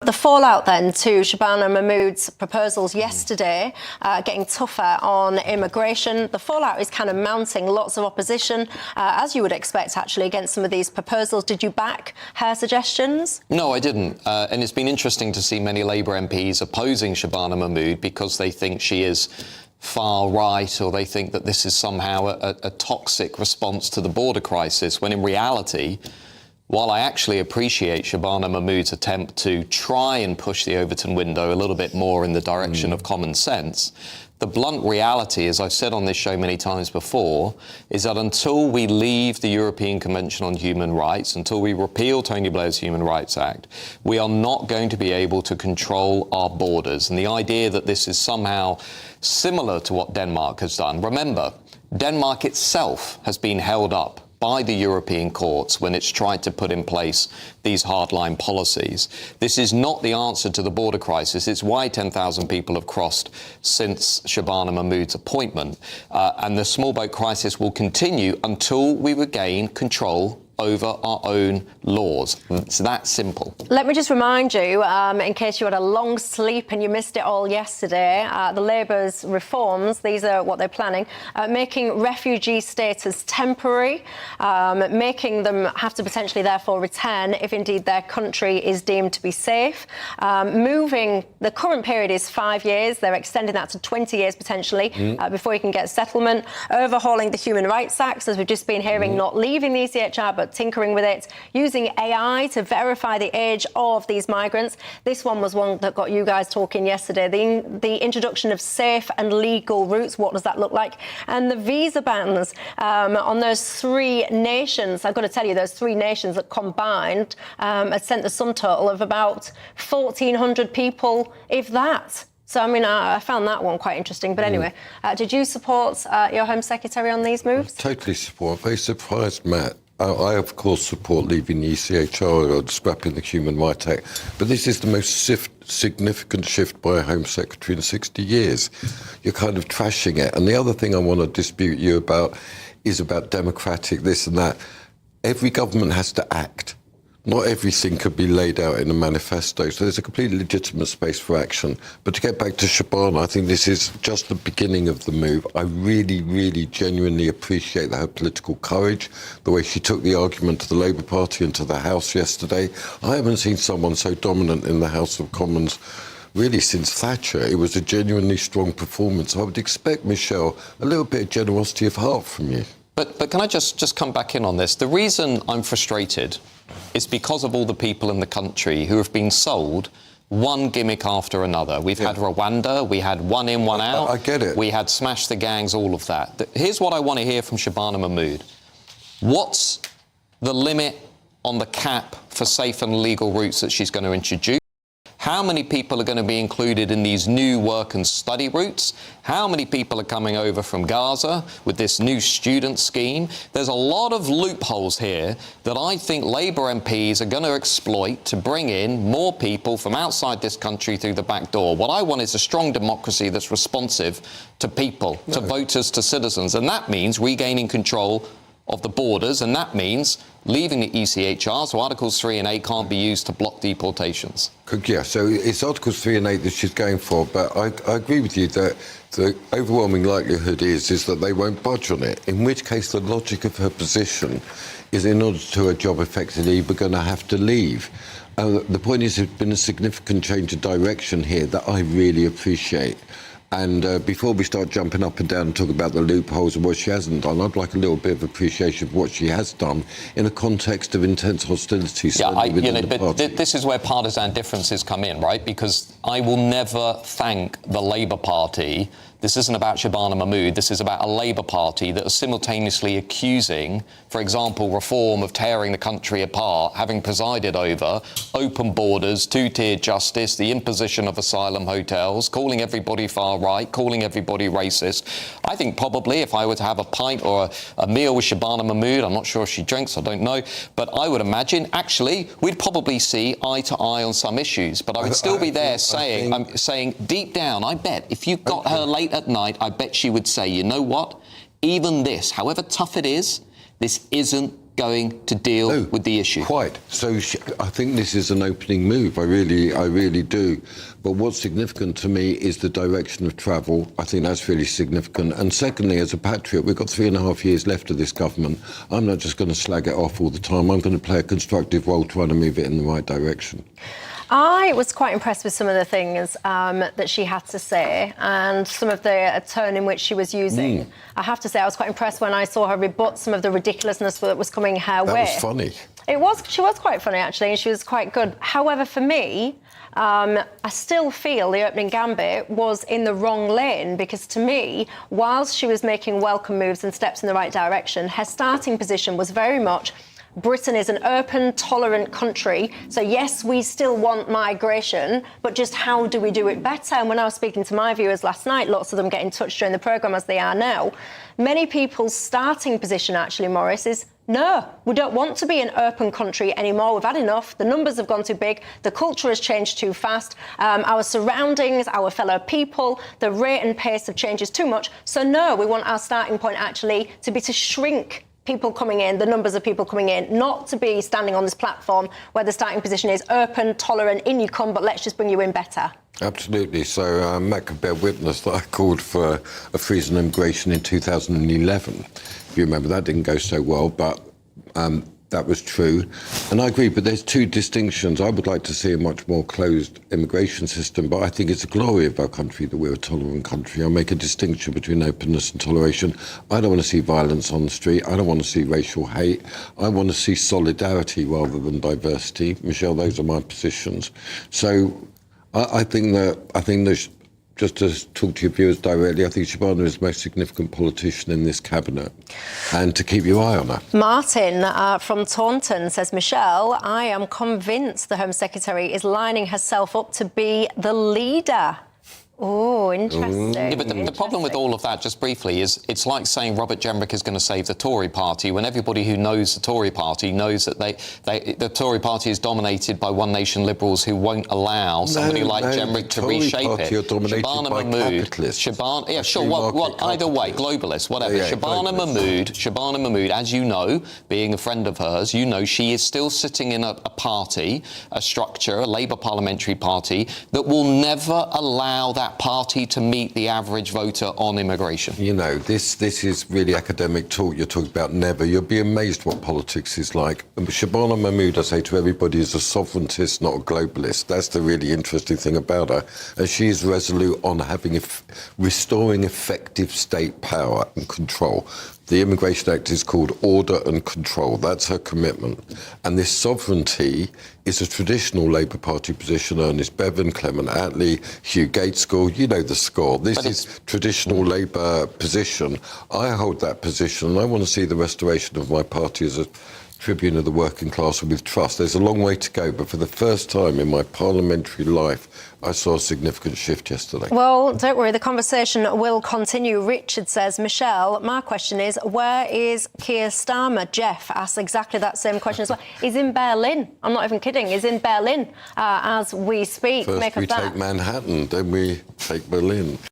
The fallout then to Shabana Mahmood's proposals yesterday, getting tougher on immigration. The fallout is kind of mounting, lots of opposition, as you would expect, actually, against some of these proposals. Did you back her suggestions? No, I didn't. And it's been interesting to see many Labour MPs opposing Shabana Mahmood because they think she is far right, or they think that this is somehow a toxic response to the border crisis, when in reality, while I actually appreciate Shabana Mahmood's attempt to try and push the Overton window a little bit more in the direction of common sense, the blunt reality, as I've said on this show many times before, is that until we leave the European Convention on Human Rights, until we repeal Tony Blair's Human Rights Act, we are not going to be able to control our borders. And the idea that this is somehow similar to what Denmark has done. Remember, Denmark itself has been held up by the European courts when it's tried to put in place these hardline policies. This is not the answer to the border crisis. It's why 10,000 people have crossed since Shabana Mahmood's appointment. And the small boat crisis will continue until we regain control over our own laws. It's that simple. Let me just remind you, in case you had a long sleep and you missed it all yesterday, the Labour's reforms, these are what they're planning, making refugee status temporary, making them have to potentially therefore return if indeed their country is deemed to be safe, moving, the current period is 5 years, they're extending that to 20 years potentially before you can get settlement, overhauling the Human Rights Act, as we've just been hearing, not leaving the ECHR but tinkering with it, using AI to verify the age of these migrants. This one was one that got you guys talking yesterday. The introduction of safe and legal routes, what does that look like? And the visa bans on those three nations. I've got to tell you, those three nations that combined had sent the sum total of about 1,400 people, if that. So, I mean, I found that one quite interesting. But anyway, did you support your Home Secretary on these moves? Totally support. Very surprised, Matt. I, of course, support leaving the ECHR or scrapping the Human Rights Act, but this is the most significant shift by a Home Secretary in 60 years. You're kind of trashing it. And the other thing I want to dispute you about is about democratic this and that. Every government has to act. Not everything could be laid out in a manifesto, so there's a completely legitimate space for action. But to get back to Shabana, I think this is just the beginning of the move. I really, really genuinely appreciate her political courage, the way she took the argument to the Labour Party and to the House yesterday. I haven't seen someone so dominant in the House of Commons really since Thatcher. It was a genuinely strong performance. I would expect, Michelle, a little bit of generosity of heart from you. But can I just come back in on this? The reason I'm frustrated is because of all the people in the country who have been sold one gimmick after another. We've had Rwanda, we had one in, one out. I get it. We had smash the gangs, all of that. Here's what I want to hear from Shabana Mahmood. What's the limit on the cap for safe and legal routes that she's going to introduce? How many people are going to be included in these new work and study routes? How many people are coming over from Gaza with this new student scheme? There's a lot of loopholes here that I think Labour MPs are going to exploit to bring in more people from outside this country through the back door. What I want is a strong democracy that's responsive to people, to voters, to citizens. And that means regaining control of the borders, and that means leaving the ECHR, so Articles 3 and 8 can't be used to block deportations. Yeah, so it's Articles 3 and 8 that she's going for, but I agree with you that the overwhelming likelihood is that they won't budge on it, in which case the logic of her position is in order to do her job effectively, we're going to have to leave. The point is there's been a significant change of direction here that I really appreciate. And before we start jumping up and down and talk about the loopholes and what she hasn't done, I'd like a little bit of appreciation of what she has done in a context of intense hostility. This is where partisan differences come in, right? Because I will never thank the Labour Party. This isn't about Shabana Mahmood. This is about a Labour Party that are simultaneously accusing, for example, reform of tearing the country apart, having presided over open borders, two-tiered justice, the imposition of asylum hotels, calling everybody far right, calling everybody racist. I think probably if I were to have a pint or a meal with Shabana Mahmood, I'm not sure if she drinks, I don't know, but I would imagine actually we'd probably see eye to eye on some issues. But I would still be there saying deep down, I bet if you got her late at night, I bet she would say, you know what, even this, however tough it is, this isn't going to deal with the issue? Quite. So I think this is an opening move. I really do. But what's significant to me is the direction of travel. I think that's really significant. And secondly, as a patriot, we've got 3.5 years left of this government. I'm not just going to slag it off all the time. I'm going to play a constructive role trying to move it in the right direction. I was quite impressed with some of the things that she had to say and some of the tone in which she was using. I have to say, I was quite impressed when I saw her rebut some of the ridiculousness that was coming her way. That was funny. She was quite funny, actually, and she was quite good. However, for me, I still feel the opening gambit was in the wrong lane because, to me, whilst she was making welcome moves and steps in the right direction, her starting position was very much Britain is an open, tolerant country. So, yes, we still want migration, but just how do we do it better? And when I was speaking to my viewers last night, lots of them get in touch during the programme, as they are now. Many people's starting position, actually, Maurice, is no, we don't want to be an open country anymore. We've had enough. The numbers have gone too big. The culture has changed too fast. Our surroundings, our fellow people, the rate and pace of change is too much. So, no, we want our starting point actually to be to shrink people coming in, the numbers of people coming in, not to be standing on this platform where the starting position is open, tolerant, in you come, but let's just bring you in better. Absolutely. So Matt could bear witness that I called for a freeze on immigration in 2011. If you remember, that didn't go so well, but that was true. And I agree, but there's two distinctions. I would like to see a much more closed immigration system, but I think it's a glory of our country that we're a tolerant country. I'll make a distinction between openness and toleration. I don't want to see violence on the street. I don't want to see racial hate. I want to see solidarity rather than diversity. Michelle, those are my positions. So I think there's, just to talk to your viewers directly, I think Shabana is the most significant politician in this cabinet, and to keep your eye on her. Martin from Taunton says, Michelle, I am convinced the Home Secretary is lining herself up to be the leader. Oh, interesting. Yeah, but the problem with all of that, just briefly, is it's like saying Robert Jenrick is going to save the Tory party when everybody who knows the Tory party knows that the Tory party is dominated by One Nation liberals who won't allow somebody like Jenrick to reshape it. Shabana Mahmood. Yeah, sure, either way, globalists, whatever. Yeah, Shabana Mahmood, as you know, being a friend of hers, you know she is still sitting in a party, a structure, a Labour parliamentary party, that will never allow that party to meet the average voter on immigration. You know, this is really academic talk. You're talking about never. You'll be amazed what politics is like. And Shabana Mahmood, I say to everybody, is a sovereigntist, not a globalist. That's the really interesting thing about her. And she is resolute on restoring effective state power and control. The Immigration Act is called Order and Control. That's her commitment. And this sovereignty is a traditional Labour Party position. Ernest Bevin, Clement Attlee, Hugh Gaitskell, you know the score. This is traditional Labour position. I hold that position, and I want to see the restoration of my party as a tribune of the working class with trust. There's a long way to go, but for the first time in my parliamentary life, I saw a significant shift yesterday. Well, don't worry, the conversation will continue. Richard says, Michelle, my question is, where is Keir Starmer? Jeff asks exactly that same question as well. He's in Berlin. I'm not even kidding. He's in Berlin as we speak. First we take Manhattan, then we take Berlin.